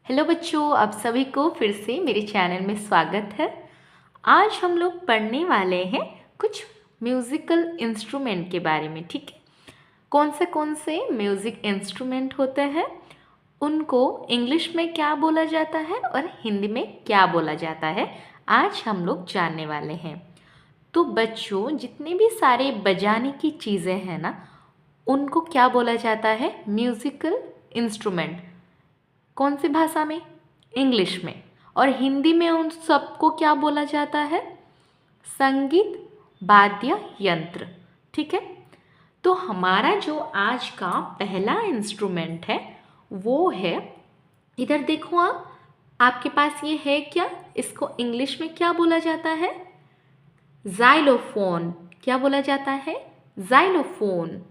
Hello बच्चों, आप सभी को फिर से मेरे चैनल में स्वागत है। आज हम लोग पढ़ने वाले हैं कुछ म्यूज़िकल इंस्ट्रूमेंट के बारे में। ठीक है, कौन से म्यूज़िक इंस्ट्रूमेंट होते हैं, उनको इंग्लिश में क्या बोला जाता है और हिंदी में क्या बोला जाता है, आज हम लोग जानने वाले हैं। तो बच्चों, जितने भी सारे बजाने की चीज़ें हैं ना, उनको क्या बोला जाता है? Musical instrument. कौन सी भाषा में? इंग्लिश में। और हिंदी में उन सबको क्या बोला जाता है? संगीत वाद्य यंत्र। ठीक है, तो हमारा जो आज का पहला इंस्ट्रूमेंट है वो है, इधर देखो आप, आपके पास ये है क्या? इसको इंग्लिश में क्या बोला जाता है? जाइलोफोन। क्या बोला जाता है? जाइलोफोन।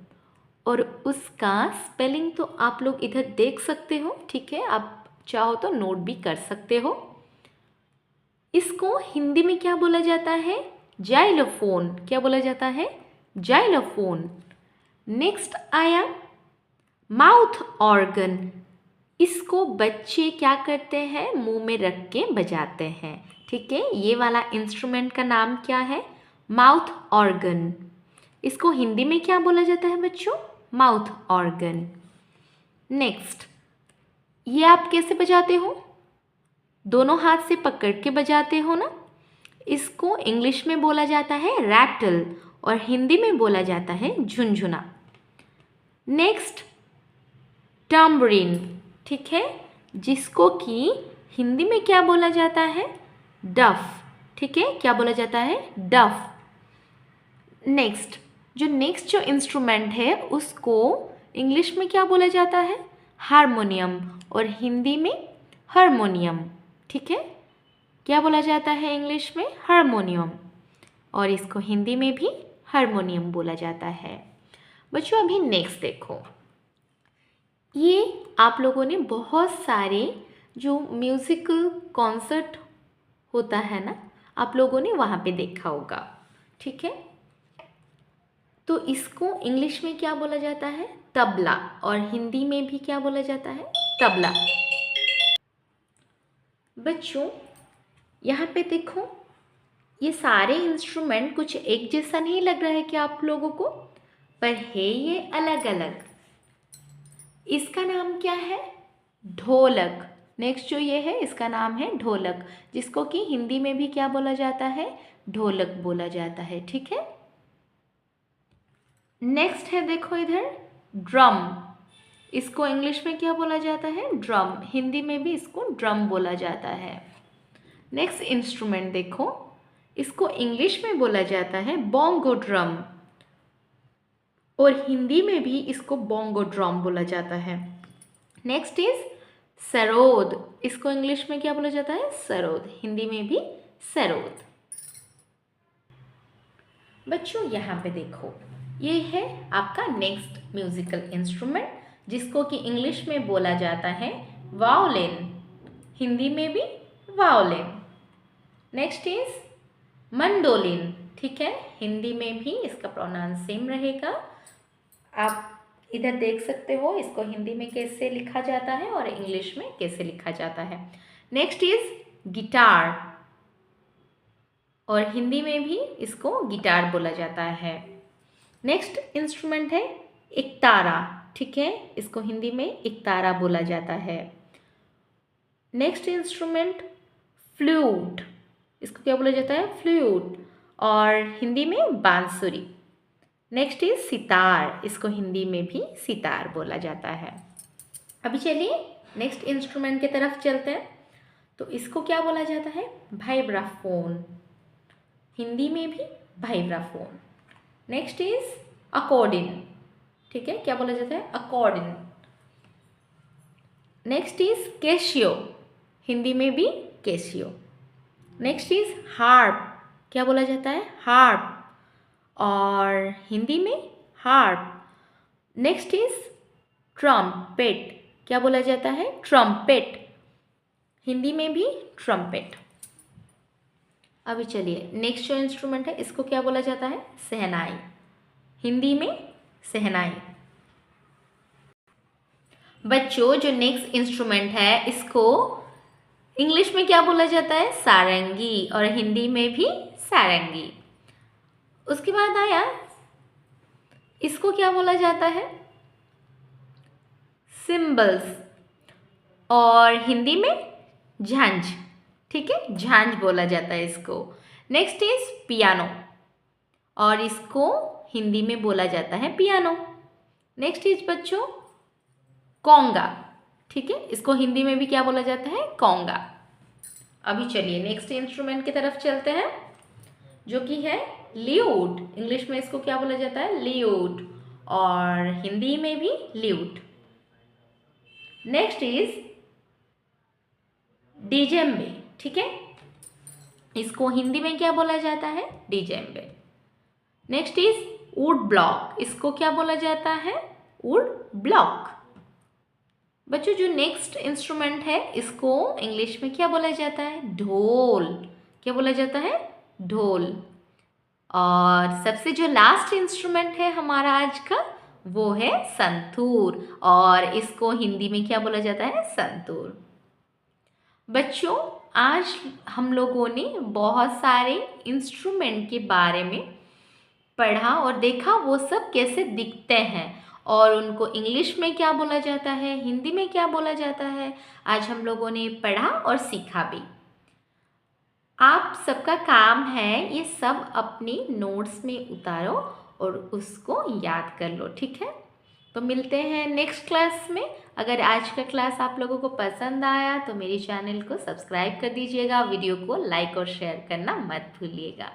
और उसका स्पेलिंग तो आप लोग इधर देख सकते हो। ठीक है, आप चाहो तो नोट भी कर सकते हो। इसको हिंदी में क्या बोला जाता है? जाइलोफोन। क्या बोला जाता है? जाइलोफोन। नेक्स्ट आया माउथ ऑर्गन। इसको बच्चे क्या करते हैं? मुंह में रख के बजाते हैं। ठीक है, ये वाला इंस्ट्रूमेंट का नाम क्या है? Mouth organ. इसको हिंदी में क्या बोला जाता है बच्चों? Mouth organ. नेक्स्ट, ये आप कैसे बजाते हो? दोनों हाथ से पकड़ के बजाते हो ना। इसको इंग्लिश में बोला जाता है रैटल और हिंदी में बोला जाता है झुनझुना। नेक्स्ट, टम्बरिन। ठीक है, जिसको कि हिंदी में क्या बोला जाता है? डफ। ठीक है, क्या बोला जाता है? डफ। नेक्स्ट जो इंस्ट्रूमेंट है उसको इंग्लिश में क्या बोला जाता है? हारमोनियम और हिंदी में हारमोनियम। ठीक है, क्या बोला जाता है इंग्लिश में? हारमोनियम, और इसको हिंदी में भी हारमोनियम बोला जाता है। बच्चों, अभी नेक्स्ट देखो, ये आप लोगों ने बहुत सारे जो म्यूज़िकल कॉन्सर्ट होता है ना, आप लोगों ने वहाँ पे देखा होगा। ठीक है, तो इसको इंग्लिश में क्या बोला जाता है? तबला, और हिंदी में भी क्या बोला जाता है? तबला। बच्चों, यहाँ पे देखो, ये सारे इंस्ट्रूमेंट कुछ एक जैसा नहीं लग रहा है क्या आप लोगों को? पर है ये अलग अलग। इसका नाम क्या है? ढोलक। नेक्स्ट जो ये है, इसका नाम है ढोलक, जिसको कि हिंदी में भी क्या बोला जाता है? ढोलक बोला जाता है। ठीक है, नेक्स्ट है, देखो इधर, ड्रम। इसको इंग्लिश में क्या बोला जाता है? ड्रम। हिंदी में भी इसको ड्रम बोला जाता है। नेक्स्ट इंस्ट्रूमेंट देखो, इसको इंग्लिश में बोला जाता है बोंगो ड्रम, और हिंदी में भी इसको बोंगो ड्रम बोला जाता है। Next is sarod. इसको इंग्लिश में क्या बोला जाता है? सरोद। हिंदी में भी सरोद। बच्चों, यहाँ पे देखो, ये है आपका नेक्स्ट म्यूजिकल इंस्ट्रूमेंट, जिसको कि इंग्लिश में बोला जाता है वायोलिन, हिंदी में भी वायोलिन। Next is mandolin. ठीक है, हिंदी में भी इसका प्रोनाउंस सेम रहेगा। आप इधर देख सकते हो, इसको हिंदी में कैसे लिखा जाता है और इंग्लिश में कैसे लिखा जाता है। नेक्स्ट इज गिटार, और हिंदी में भी इसको गिटार बोला जाता है। नेक्स्ट इंस्ट्रूमेंट है एकतारा। ठीक है, इसको हिंदी में एकतारा बोला जाता है। Next instrument flute. इसको क्या बोला जाता है? फ्लूट, और हिंदी में बांसुरी। Next is sitar. इसको हिंदी में भी सितार बोला जाता है। अभी चलिए नेक्स्ट इंस्ट्रूमेंट की तरफ चलते हैं। तो इसको क्या बोला जाता है? वाइब्राफोन, हिंदी में भी वाइब्राफोन। Next is अकॉर्डिन। ठीक है, क्या बोला जाता है? अकॉर्डिन। नेक्स्ट इज कैशियो, हिंदी में भी कैशियो। Next is harp. क्या बोला जाता है? हार्प, और हिंदी में हार्प। Next is trumpet. क्या बोला जाता है? ट्रम्पेट, हिंदी में भी ट्रम्पेट। अभी चलिए नेक्स्ट जो इंस्ट्रूमेंट है, इसको क्या बोला जाता है? शहनाई, हिंदी में शहनाई। बच्चों जो नेक्स्ट इंस्ट्रूमेंट है इसको इंग्लिश में क्या बोला जाता है? सारंगी, और हिंदी में भी सारंगी। उसके बाद आया इसको क्या बोला जाता है? सिम्बल्स, और हिंदी में झांझ। ठीक है, झांझ बोला जाता है इसको। नेक्स्ट इज पियानो, और इसको हिंदी में बोला जाता है पियानो। नेक्स्ट इज बच्चों कोंगा। ठीक है, इसको हिंदी में भी क्या बोला जाता है? कोंगा। अभी चलिए नेक्स्ट इंस्ट्रूमेंट की तरफ चलते हैं, जो कि है ल्यूट। इंग्लिश में इसको क्या बोला जाता है? ल्यूट, और हिंदी में भी ल्यूट। Next is डिजेम्बे। ठीक है, इसको हिंदी में क्या बोला जाता है? डिजेम्बे। नेक्स्ट इज वुड ब्लॉक, इसको क्या बोला जाता है? Would block. बच्चों जो नेक्स्ट इंस्ट्रूमेंट है इसको इंग्लिश में क्या बोला जाता है? ढोल। क्या बोला जाता है? ढोल। और सबसे जो लास्ट इंस्ट्रूमेंट है हमारा आज का, वो है संतूर, और इसको हिंदी में क्या बोला जाता है? संतूर। बच्चों आज हम लोगों ने बहुत सारे इंस्ट्रूमेंट के बारे में पढ़ा और देखा वो सब कैसे दिखते हैं, और उनको इंग्लिश में क्या बोला जाता है, हिंदी में क्या बोला जाता है। आज हम लोगों ने पढ़ा और सीखा भी। आप सबका काम है ये सब अपनी नोट्स में उतारो और उसको याद कर लो। ठीक है, तो मिलते हैं नेक्स्ट क्लास में। अगर आज का क्लास आप लोगों को पसंद आया तो मेरे चैनल को सब्सक्राइब कर दीजिएगा, वीडियो को लाइक और शेयर करना मत भूलिएगा।